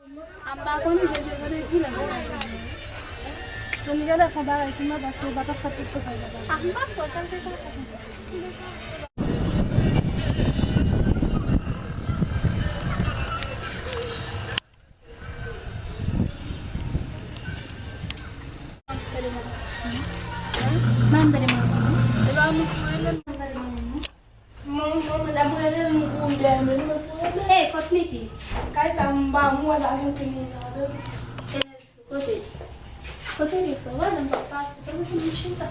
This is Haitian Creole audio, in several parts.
Apa kau ni jadi di lah. Jadi kalau faham itu mah dah sebab tak fatih tu saja. Apa kau sampai kau tak bisa. Mana dari mana? Kalau kamu dari mana? Mau dah boleh mau dah boleh. Eh, kau miki. Kau tambah mau dah yang kini ada. Kote. Kote ni tu, wala nampak pas. Tapi semua cinta.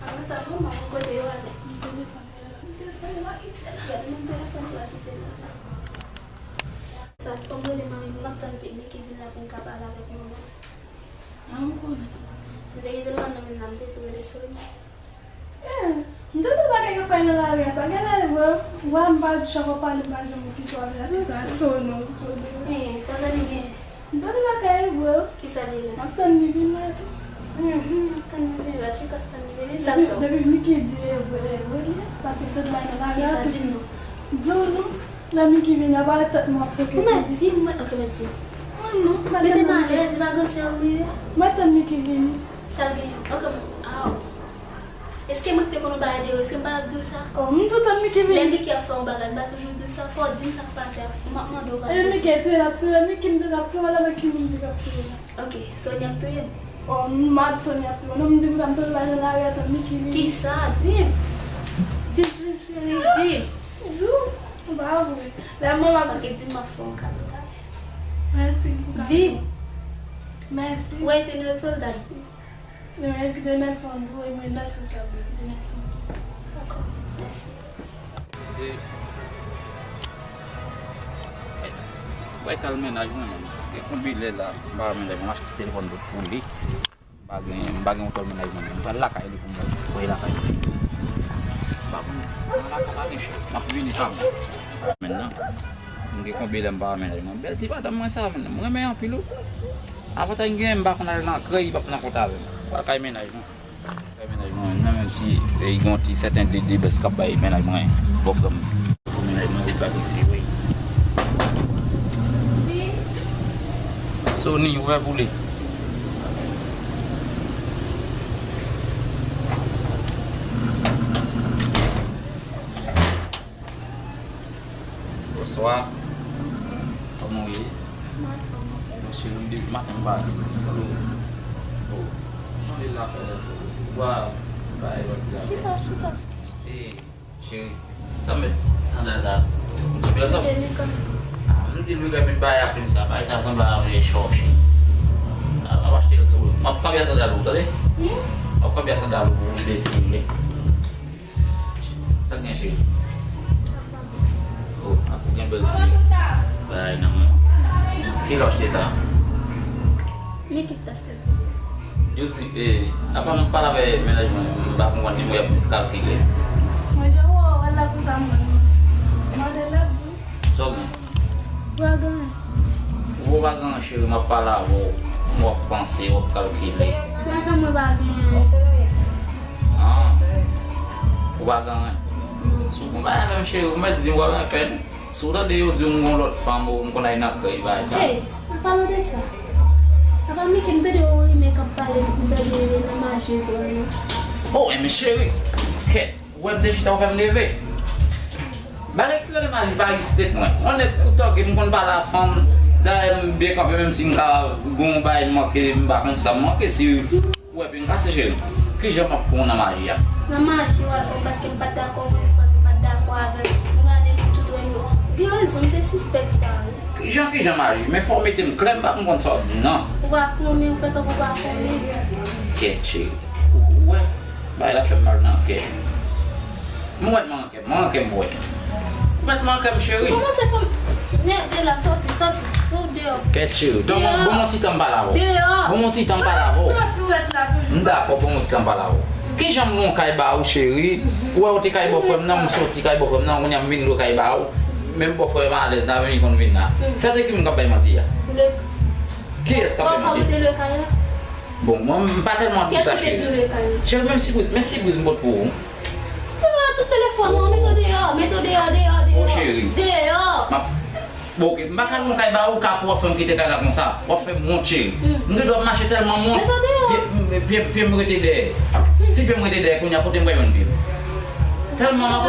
Aku tak tahu mau kote wala. Saat pembeli mami makan piknik di lapang kapal lagi mama. Aku sedih itu kan namin nanti tu beresoi. Itu tu pakai kapan lagi? Asalnya ada one bag siapa paling banyak mungkin soal itu sono. Sada ni. Itu tu pakai kisah ni. Makan ni bila tu. Makan ni bila sih kastan ni bila satu. Tapi mikir dia boleh pas itu lain lagi. Kisah jenuh. Jenuh. Lah mikir bila batat mau apa ke? Macam okay macam. Betul mana? Sebagai selfie. Macam mikir bila. Selfie. Okay. Est-ce que moi tu connais pas de est-ce que pas de ça tout temps mi qui vient les qui a fait un bagage pas toujours de ça faut dire ça passe maman doit pas mi qui tu la tu mi qui me doit pas la qui me doit pas OK Sonia tu es mal Sonia tu non me doit pas la ya mi qui ça dis chérie dis bravo la maman qui dit ma fond merci dis merci ouais tu es soldat não é que tem Nelson do e meu Nelson também tem Nelson. Ok, merci. C'est vai calmer na journée. E combiner lá, vai me levar mais telefone do puli. Bagam todo na journée. Vai lá cair com foi lá cair. Bagam lá cair cheio. Na puli tam. Maintenant, ninguém combina ba me levar. Bel tiba tam masa, mga may pilo. Apa tak ingin bak na krai bak na kota. Pakai ménagement. Même si ils ont certains délits de scapé ménagement, bof comme ménagement ou pas ici, oui. Sony, où va voler? Bonsoir. Comment est? Monsieur le dit matin pas. Salut. Wow, baik. Sita. Chérie, sampai sana sa. Biasa. Nanti lu kami bayar pun sa, bayar sa sambal boleh short. Awas dia suruh. Mak kau biasa dah lu tadi? Kau biasa dah lu di sini. Saknya chérie. Oh, aku yang beli. Baik nama. Kilo dia sa. Mikita. Apa nak para be manajemen bapak muat ni muat kalkile. Macam wala ko sama. Model tu. So. Wagan. Chez ma para mo penser au calculer. Macam wagan. Wagan. Suku mana chez moi dis wagan pen. Sudah dia ujung ngolot famu mungkin nak ke ibai sa. Apa lo desa? Apa mikir dari orang makeup paling dari maji tu? Oh, mais chérie, que web de chita vai me lever. Balik que le maji pas ici moi. On est content que me pas la femme da bien quand même si ka gon bail moi que mba comme ça moi que si web une casse chérie. Que je me prends na maji. Na maji wala parce que pas d'accord avec ngane tudo yo. Bio ils ont des suspects ça. Jean que jamais, mais faut mettre une crème pas qu'on sorte non. Vai comer fait on va comer. Ketchup. Ouais. Bah la femme maintenant que. Moi manque moi. Maintenant comme chérie. Comment c'est comme de la sortie. Oh dehors. Ketchup. Donc bon petit temps pas là. Dehors. Bon petit temps pas là. Tu es là toujours. D'accord, bon petit temps pas là. Qui j'aime mon kaiba ou chérie. Ou au ti kaiba femme non, sorti kaiba femme non, on y a mis le kaiba. Même pas faire mal à l'aise là, même qu'on vient là. Ça c'est qui me capable mentir. Qui est-ce capable mentir? Bon, moi pas tellement tout ça. Je même si vous me pour. Tout téléphone, mets-toi dehors. Mon chéri. Dehors. Bon, ok, je ne vais pas pour faire quitter comme ça. On fait mon chéri. Nous devons marcher tellement mon. Puis me rester derrière. Si je me rester derrière, qu'on y a côté moi une bible. Tellement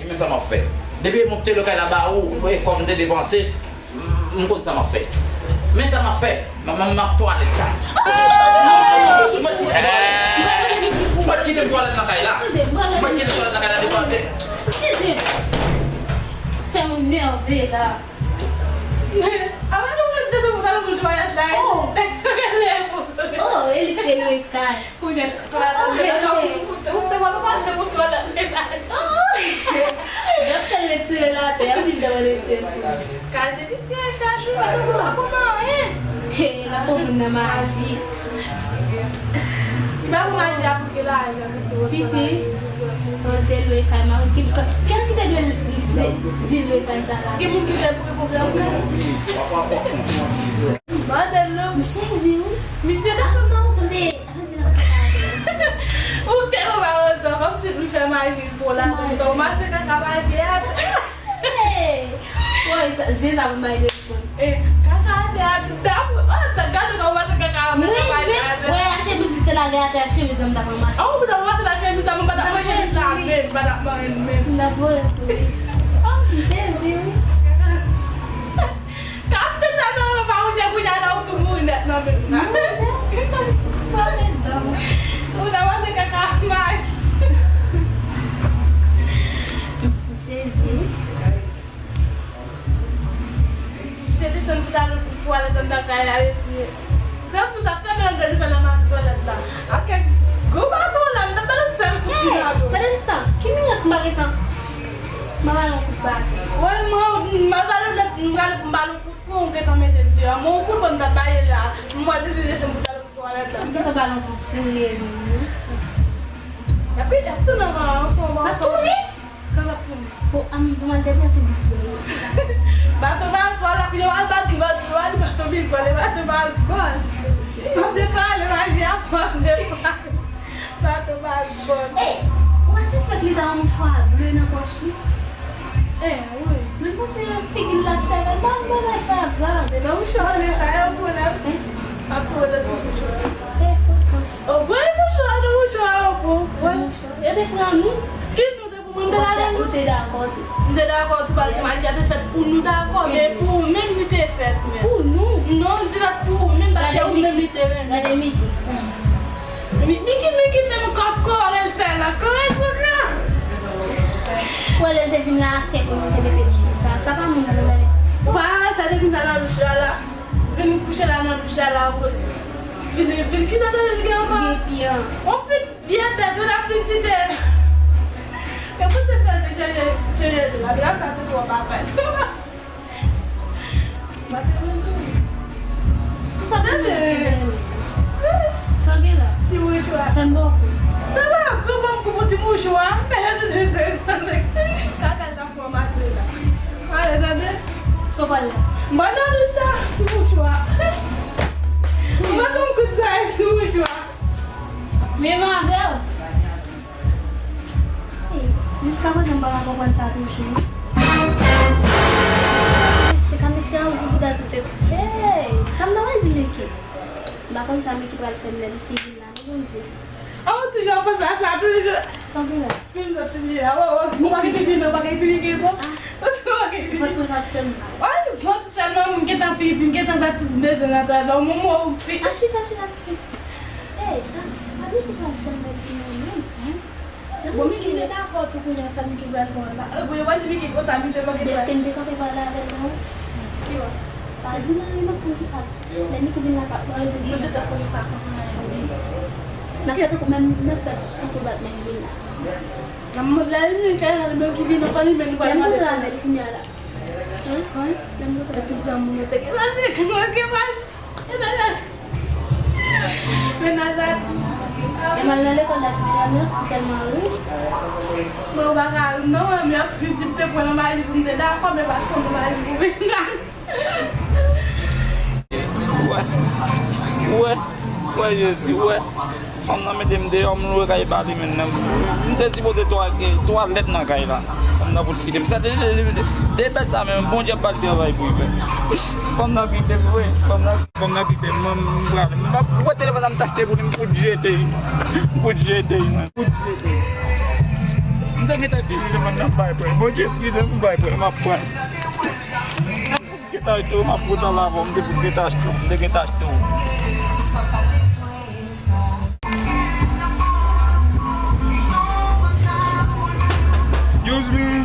mais ça m'a fait. Depuis monter le cas là-bas où comme de dépenser, ça m'a fait. Mais ça m'a fait. Maman toilette là. Moi qui te toilette là. Moi qui te toilette là. Excusez-moi. C'est mon nerveux là. Ah, mas não deixa eu botar no joia atrás. Oh, oh, ele tem no cai. Cuida, claro, não vai passar por sua verdade. Deve ter leite lá, tem vida de leite. Cara, deve ser chachu, mas não vai comer, hein? Ela põe na maji. Vai magia porque lá já. Piti. Hotel le cai, mas qu'est-ce que tu dis le cai ça là? Que mon qui l'a pour problème. Madame, Misye, misye da não, sou de. o que eu vou usar como se ele fez magia por lá, então mas você tá magia. Oi, às vezes a mãe dele. Kakak tá gado como você kakak mas Ué, achei que ela gata, achei que você tá com mais. oh, betul mas dah saya minta membaca magia tak, pada main. Na boa. Oh, Misye. Kapten tak nak mau jago jalan semua nak nak. Udah masuk kakak mai. Jadi sebentar kuala tentang kaya ini. Dah tu tak pernah dari sana masuk kuala tentang. Akan gua tu lah, tak pernah sel kucing. Parece que me kembali kan. Mama não culpa. Wah mau malu dah malu pun kita meter dia. Mau pun benda bayar lah. Mau jadi dia sebentar kuala tentang. Kita balon sini. Tapi dah tu nak sama. Mas tu ni? Kalau tu. Oh, pemandannya tu betul. Batu bola, pilih batu bis, boleh batu bola. Mande kali magia fora. Batu bola. Ei, mas você vai lhe dar um choix bleu na coche? Oui. Mas você fica lá de sair, vai salvar. Não chora, né? Caiu por lá. A toda tudo chora. Oh, vai chorar, não chora, pô. Eu declamo. Quem não deu para mandar lá? Não te dá conta. Não dá conta, mas já te fait pour nous d'accord, mais pour même si t'es fait. Pour nous? Non, c'est pas pour même parce que vous même terrain. Regardez Mickey. Mickey même corps elle fait là. Comment ça? Quando ele teve lá, que eu não teve que chicar, sabe a mulher dele? Pá, tá dentro da luz lá. Vem puxar lá na luz lá. Vem que tá dando ligar. On peut bien d'être la petite dame. Eu vou te fazer cheia de lá, graças a Deus, papai. Só deve. Só que lá. Se o chorar. Foi bom. Tá lá, como que bote o chorar? Pera de Deus. Caca da formatura. Olha, tá vendo? Trabalha. Mas não está, se o chorar. Mas como que sai se o chorar? Minha irmã, Bela. Diz que eu vou desembalar para aguentar o chão. Você camisa o uso da teu. Ei, sabe não é de mim aqui. Mas quando sabe que vai ser melhor do que lá, não dizer. Oh, tu já passaste a tudo já. Tá vendo? Filho, tu já. Não vai ter filho, não vai ter filho. Vai puxar o filme. Olha, vou te chamar, ninguém tá pipi, ninguém tá batendo nessa nada, não, mamãe. Achei, ei, sabe que vai ser melhor do Bom, Miki já dá foto com essa Miki vai falar. Eu vou Miki botar Miki para que Desde que me diga que vai dar não. Pode não ir no fundo tá. Daí Miki vem lá para olha isso aqui. Você tá com tá. Na casa com minha tá com bat na vila. Kamu lain kan meu que vino para mim não vai Lembra mais. da minha senhora? Oi? Lembra da pizza muito que lá ver que não que mais. É verdade. É malale com a tia meu se calma. Meu bagulho não é minha filha de ter por mais de não dá para me bater mais de Ouais, Jésus, ouais. On a mis des hommes qui ont été maintenant. Nous sommes supposés toilettes dans la femme n'a pas de quitter. Ça, dès ça, même, bon Dieu, pas de travail pour lui. Femme n'a quitté, oui, femme n'a quitté. Pourquoi téléphone m'a acheté pour me jeter? Pour jeter. Je ne sais pas si je ne pas pour moi. Je suis pas pour ma pointe. Je suis ma pointe dans la bombe, je suis Use me.